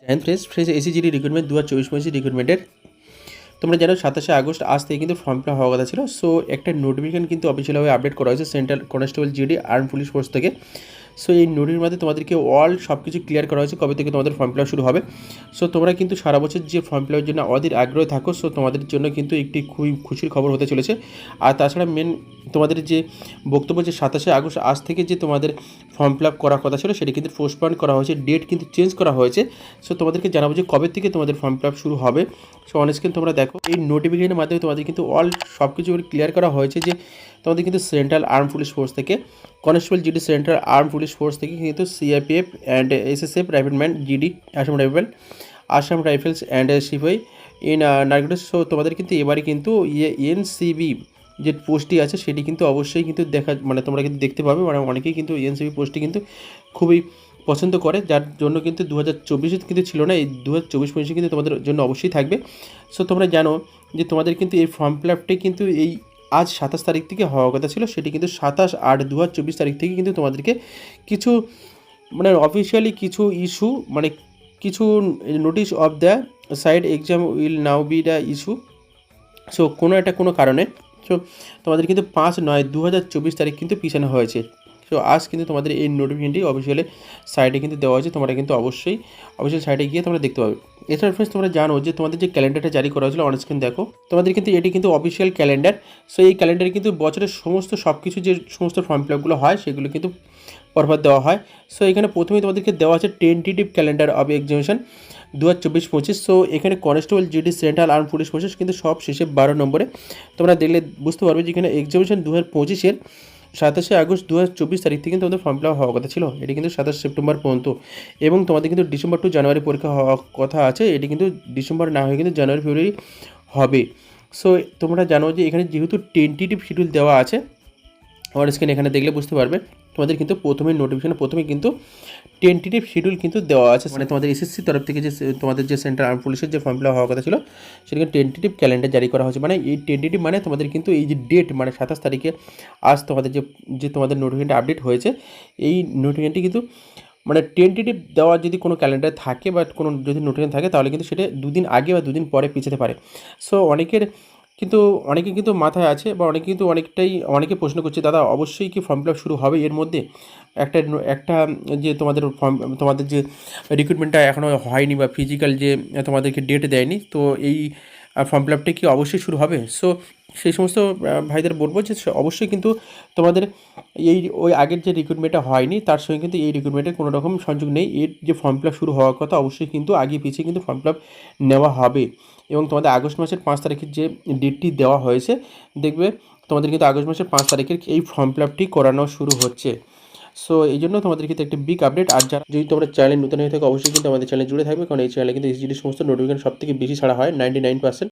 And fresh এসিজিডি recruitment 2024-25 রিক্রুটমেন্টের তোমরা জানো 27শে August আজ থেকে কিন্তু ফর্ম ফিল আপ হওয়ার কথা ছিল। সো একটা নোটিফিকেশন কিন্তু অফিসিয়ালভাবে আপডেট করা হয়েছে central constable GD arm police force থেকে। সো এই নোটির মধ্যে তোমাদেরকে সব কিছু ক্লিয়ার করা হয়েছে কবে থেকে তোমাদের ফর্ম ফিল আপ শুরু হবে। সো তোমরা কিন্তু সারা বছর যে ফর্ম ফিল আপের জন্য অধীর আগ্রহ থাকো, সো তোমাদের জন্য কিন্তু একটি খুবই খুশির খবর হতে চলেছে। আর তাছাড়া মেন তোমাদের যে বক্তব্য যে 27শে আগস্ট আজ থেকে যে তোমাদের ফর্ম ফিল আপ করার কথা ছিল সেটি কিন্তু পোস্টপন করা হয়েছে, ডেট কিন্তু চেঞ্জ করা হয়েছে। সো তোমাদেরকে জানাবো যে কবে থেকে তোমাদের ফর্ম ফিল আপ শুরু হবে। সো অন স্ক্রিন তোমরা দেখো এই নোটিফিকেশনের মাধ্যমে তোমাদের কিন্তু সব কিছু ক্লিয়ার করা হয়েছে যে তোমাদের কিন্তু সেন্ট্রাল আর্ম পুলিশ ফোর্স থেকে constable GD central arm police force থেকে কিন্তু CRPF and SSF rifleman GD Assam rifles and সিপাহি ইন নারকোটিক্স। সো তোমাদের কিন্তু এবারে কিন্তু এনসিবি যে পোস্টটি আছে সেটি কিন্তু অবশ্যই কিন্তু তোমরা কিন্তু দেখতে পাবে, অনেকেই কিন্তু এনসিবি পোস্টটি কিন্তু খুবই পছন্দ করে, যার জন্য কিন্তু 2024 কিন্তু ছিল না, এই 2024-25 কিন্তু তোমাদের জন্য অবশ্যই থাকবে। সো তোমরা জানো যে তোমাদের কিন্তু এই ফর্ম ফিল আপটি কিন্তু এই আজ 27 তারিখ থেকে হওয়ার কথা ছিল, সেটি কিন্তু 27/8/2024 তারিখ থেকে কিন্তু তোমাদেরকে কিছু অফিসিয়ালি কিছু ইস্যু কিছু notice of the side exam will now B the issue. So কোনো কারণে সো তোমাদের কিন্তু 5/9/2024 তারিখ কিন্তু পিছানো হয়েছে। সো আজ কিন্তু তোমাদের এই নোটিফিকেশনটি অফিসিয়ালি সাইটে কিন্তু দেওয়া হয়েছে, তোমরা কিন্তু অবশ্যই অফিসিয়াল সাইটে গিয়ে তোমরা দেখতে পাবে। এছাড়া ফ্রেন্ডস তোমরা জানো যে তোমাদের যে ক্যালেন্ডারটা জারি করা হয়েছিল অন স্ক্রিন দেখো, তোমাদের কিন্তু এটি কিন্তু অফিসিয়াল ক্যালেন্ডার। সো এই ক্যালেন্ডারে কিন্তু বছরের সব কিছু যে সমস্ত ফর্ম ফিল আপগুলো হয় সেগুলো কিন্তু পরপর দেওয়া হয়। সো এখানে প্রথমেই তোমাদেরকে দেওয়া আছে tentative calendar of examination 2024-25। So এখানে constable GD central arm police forces কিন্তু সব শেষে 12 নম্বরে তোমরা দেখলে বুঝতে পারবে যে এখানে এক্সামিনেশন 2025-এর 27শে আগস্ট 2024 তারিখ থেকে কিন্তু তোমাদের ফর্ম ফিল আপ হওয়ার কথা ছিল, এটি কিন্তু 27 সেপ্টেম্বর পর্যন্ত, এবং তোমাদের কিন্তু ডিসেম্বর টু জানুয়ারি পরীক্ষা হওয়ার কথা আছে, এটি কিন্তু ডিসেম্বর না হয়ে কিন্তু জানুয়ারি ফেব্রুয়ারি হবে। সো তোমরা জানো যে এখানে যেহেতু টেন্টেটিভ শিডিউল দেওয়া আছে অন স্ক্রিন এখানে দেখলে বুঝতে পারবে, তোমাদের কিন্তু প্রথমে কিন্তু টেন্টেটিভ শিডিউল কিন্তু দেওয়া আছে, তোমাদের এসএসসি তরফ থেকে যে তোমাদের যে সেন্ট্রাল আর্ম পুলিশের যে ফর্ম ফিল আপ হওয়ার কথা ছিল সেটাকে টেন্টেটিভ ক্যালেন্ডার জারি করা হয়েছে। এই টেন্টেটিভ তোমাদের কিন্তু এই যে ডেট 27 তারিখে আজ তোমাদের যে তোমাদের নোটিফিকেশনটা আপডেট হয়েছে, এই নোটিফিকেশনটি কিন্তু টেন্টেটিভ দেওয়া যদি কোনো ক্যালেন্ডার থাকে বা কোনো যদি নোটিফিকেশন থাকে তাহলে কিন্তু সেটা দুদিন আগে বা দুদিন পরে পিছাতে পারে। সো অনেকে কিন্তু মাথায় আছে বা অনেকে প্রশ্ন করছে, দাদা অবশ্যই কি ফর্ম ফিল আপ শুরু হবে এর মধ্যে? একটা যে তোমাদের যে রিক্রুটমেন্টটা এখনও হয়নি বা ফিজিক্যাল যে তোমাদেরকে ডেট দেয়নি, তো এই ফর্ম ফিল আপটা কি অবশ্যই শুরু হবে? সো সেই সমস্ত ভাইদের বলবো যে অবশ্যই কিন্তু তোমাদের ওই আগের যে রিক্রুটমেন্টটা হয়নি তার সঙ্গে কিন্তু এই রিক্রুটমেন্টের কোনো রকম সংযোগ নেই। এর যে ফর্ম ফিল আপ শুরু হওয়ার কথা অবশ্যই কিন্তু আগে পিছিয়ে কিন্তু ফর্ম ফিল আপ নেওয়া হবে, এবং তোমাদের আগস্ট মাসের 5 তারিখের যে ডেটটি দেওয়া হয়েছে দেখবে তোমাদের কিন্তু আগস্ট মাসের 5 তারিখের এই ফর্ম ফিল আপটি করানো শুরু হচ্ছে। সো এই জন্য তোমাদের কিন্তু একটা বিগ আপডেট। আর যারা যদি তোমরা চ্যানেল নতুন হয়ে থাকে অবশ্যই কিন্তু আমাদের চ্যানেল জুড়ে থাকবে, কারণ এই চ্যানেলে কিন্তু এসজিডির সমস্ত নোটিফিকেশন সব থেকে বেশি ছাড়া হয় 99%।